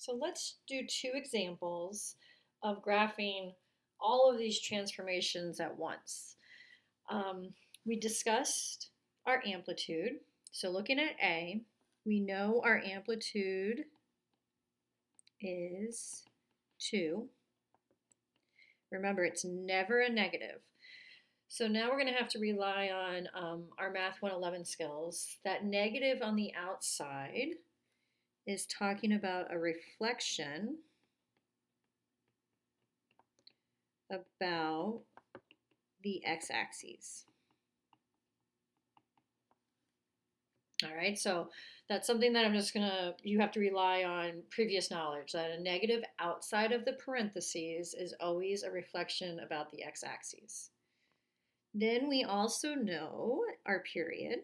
So let's do two examples of graphing all of these transformations at once. We discussed our amplitude. So looking at A, we know our amplitude is 2. Remember, it's never a negative. So now we're going to have to rely on our Math 111 skills. That negative on the outside is talking about a reflection about the x-axis. All right, so that's something that you have to rely on previous knowledge, that a negative outside of the parentheses is always a reflection about the x-axis. Then we also know our period,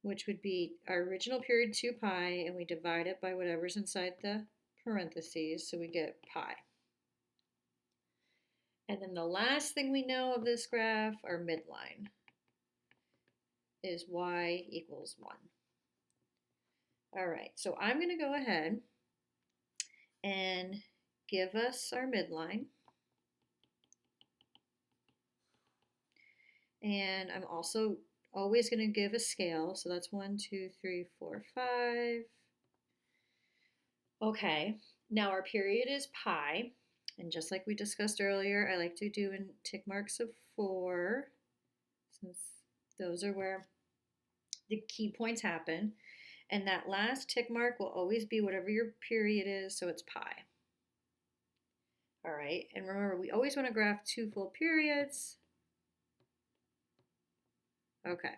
which would be our original period 2 pi, and we divide it by whatever's inside the parentheses, so we get pi. And then the last thing we know of this graph, our midline, is y equals 1. All right, so I'm going to go ahead and give us our midline. And I'm also always going to give a scale, so that's 1, 2, 3, 4, 5. Okay, now our period is pi, and just like we discussed earlier, I like to do in tick marks of 4, since those are where the key points happen. And that last tick mark will always be whatever your period is, so it's pi. All right, and remember, we always want to graph 2 full periods. Okay,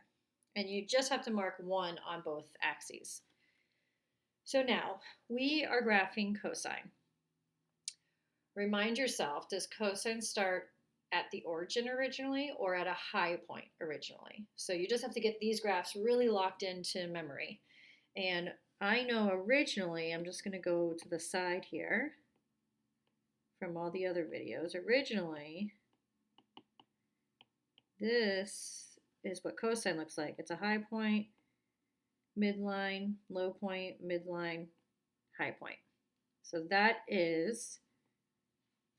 and you just have to mark 1 on both axes. So now, we are graphing cosine. Remind yourself, does cosine start at the origin originally or at a high point originally? So you just have to get these graphs really locked into memory. And I know originally, I'm just going to go to the side here from all the other videos. Originally, this is what cosine looks like. It's a high point, midline, low point, midline, high point. So that is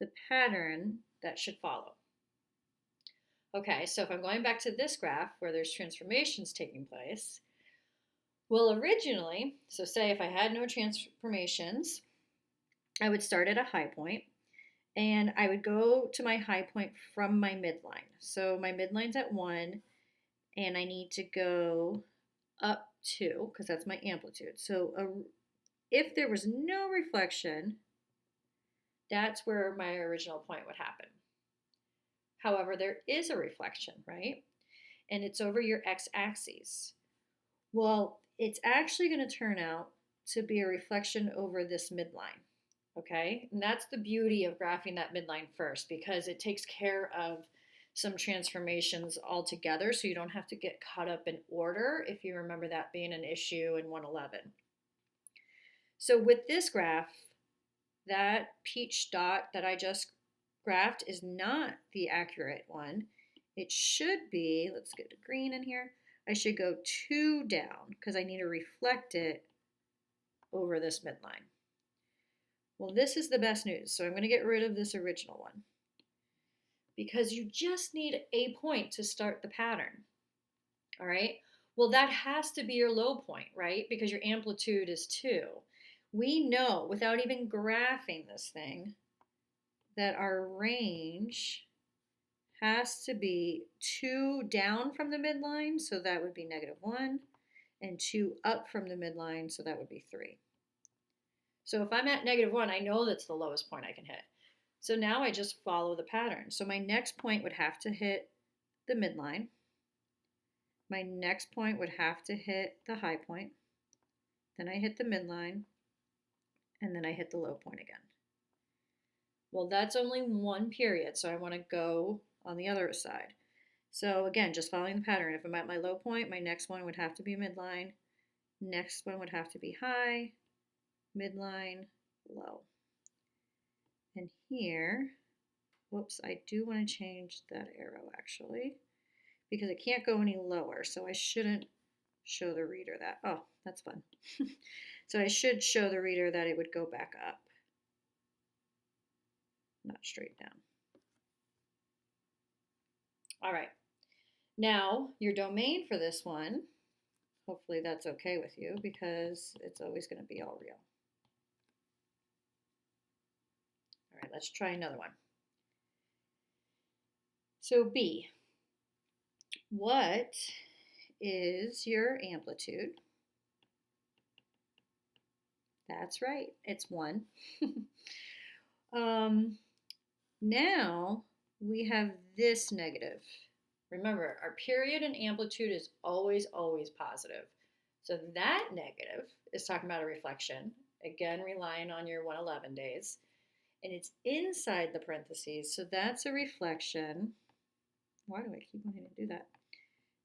the pattern that should follow. Okay, so if I'm going back to this graph where there's transformations taking place, well, originally, so say if I had no transformations, I would start at a high point and I would go to my high point from my midline. So my midline's at 1 and I need to go up 2 because that's my amplitude. So if there was no reflection, that's where my original point would happen. However, there is a reflection, right? And it's over your x-axis. Well, it's actually going to turn out to be a reflection over this midline, okay? And that's the beauty of graphing that midline first, because it takes care of some transformations altogether, so you don't have to get caught up in order, if you remember that being an issue in 111. So with this graph, that peach dot that I just graphed is not the accurate one. It should be, let's get the green in here, I should go 2 down because I need to reflect it over this midline. Well, this is the best news, so I'm going to get rid of this original one because you just need a point to start the pattern. All right, well, that has to be your low point, right? Because your amplitude is 2. We know without even graphing this thing that our range has to be 2 down from the midline, so that would be -1, and 2 up from the midline, so that would be 3. So if I'm at -1, I know that's the lowest point I can hit. So now I just follow the pattern. So my next point would have to hit the midline. My next point would have to hit the high point. Then I hit the midline, and then I hit the low point again. Well, that's only one period, so I want to go on the other side. So again, just following the pattern. If I'm at my low point, my next one would have to be midline. Next one would have to be high, midline, low. And here, whoops, I do want to change that arrow actually, because it can't go any lower, so I shouldn't show the reader that. Oh, that's fun. So I should show the reader that it would go back up, not straight down. All right. Now, your domain for this one, hopefully that's okay with you because it's always going to be all real. All right, let's try another one. So B, what is your amplitude? That's right, it's 1. Now we have this negative. Remember, our period and amplitude is always, always positive. So that negative is talking about a reflection, again, relying on your 111 days. And it's inside the parentheses, so that's a reflection. Why do I keep wanting to do that?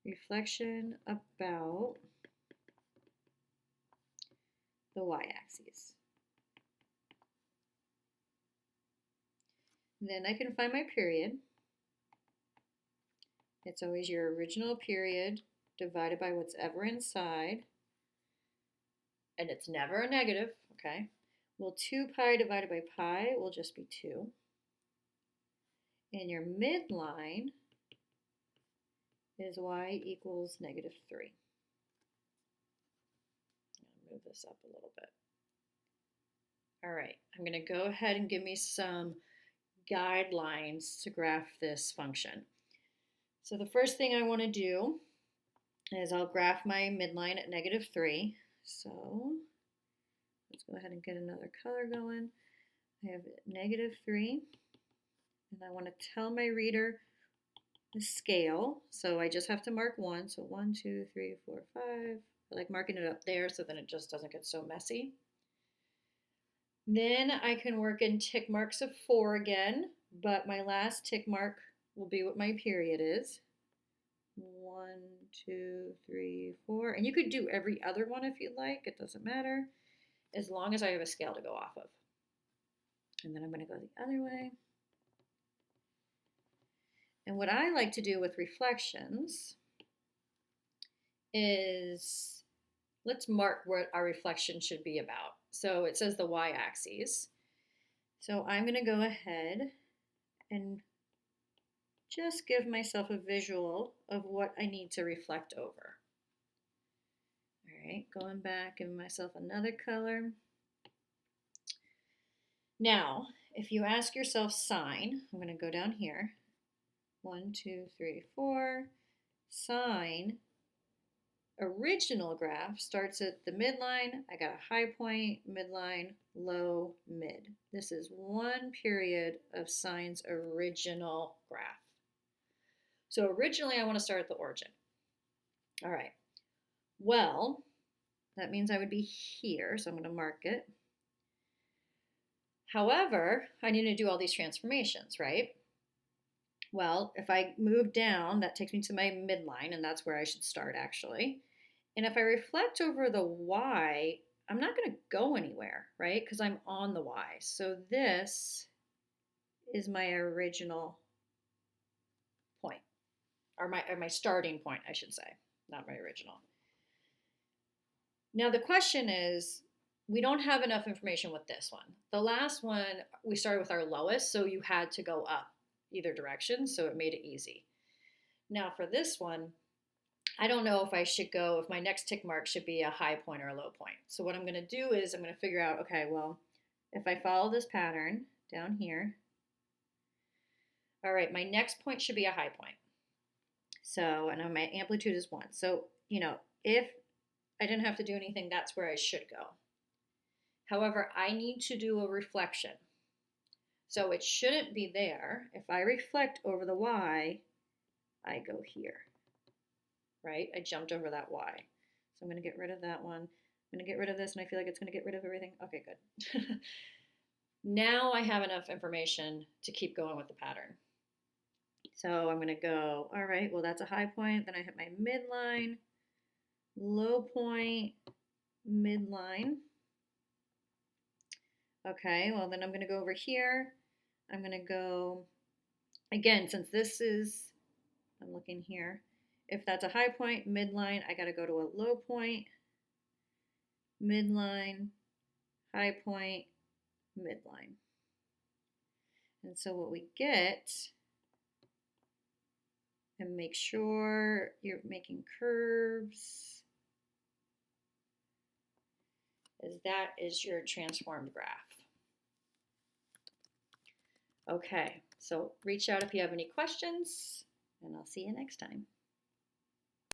Reflection about the y-axis. Then I can find my period. It's always your original period divided by what's ever inside. And it's never a negative, okay? Well, 2 pi divided by pi will just be 2. And your midline is y equals -3. I'm going to move this up a little bit. All right, I'm going to go ahead and give me some guidelines to graph this function. So the first thing I want to do is I'll graph my midline at -3. So let's go ahead and get another color going. I have -3, and I want to tell my reader the scale. So I just have to mark 1. So 1, 2, 3, 4, 5. I like marking it up there so then it just doesn't get so messy. Then I can work in tick marks of 4 again, but my last tick mark will be what my period is. 1, 2, 3, 4. And you could do every other one if you'd like. It doesn't matter, as long as I have a scale to go off of. And then I'm going to go the other way. And what I like to do with reflections is, let's mark what our reflection should be about. So it says the y-axis. So I'm going to go ahead and just give myself a visual of what I need to reflect over. All right, going back, giving myself another color. Now, if you ask yourself sine, I'm going to go down here. 1, 2, 3, 4. Sine, original graph starts at the midline. I got a high point, midline, low, mid. This is one period of sine's original graph. So originally I want to start at the origin. All right. Well, that means I would be here, so I'm going to mark it. However, I need to do all these transformations, right? Well, if I move down, that takes me to my midline, and that's where I should start actually. And if I reflect over the y, I'm not going to go anywhere, right? Because I'm on the y. So this is my original point, or my starting point, I should say, not my original. Now the question is, we don't have enough information with this one. The last one, we started with our lowest, so you had to go up either direction, so it made it easy. Now for this one, I don't know if I should go, if my next tick mark should be a high point or a low point. So what I'm going to do is I'm going to figure out, okay, well, if I follow this pattern down here, all right, my next point should be a high point. So, and my amplitude is 1. So, if I didn't have to do anything, that's where I should go. However, I need to do a reflection. So it shouldn't be there. If I reflect over the y, I go here, right? I jumped over that y. So I'm going to get rid of that one. I'm going to get rid of this, and I feel like it's going to get rid of everything. Okay, good. Now I have enough information to keep going with the pattern. So I'm going to go, all right, well, that's a high point. Then I hit my midline, low point, midline. Okay, well, then I'm going to go over here. I'm going to go, again, since this is, I'm looking here, If that's a high point, midline, I got to go to a low point, midline, high point, midline. And so what we get, and make sure you're making curves, is that is your transformed graph. Okay, so reach out if you have any questions, and I'll see you next time.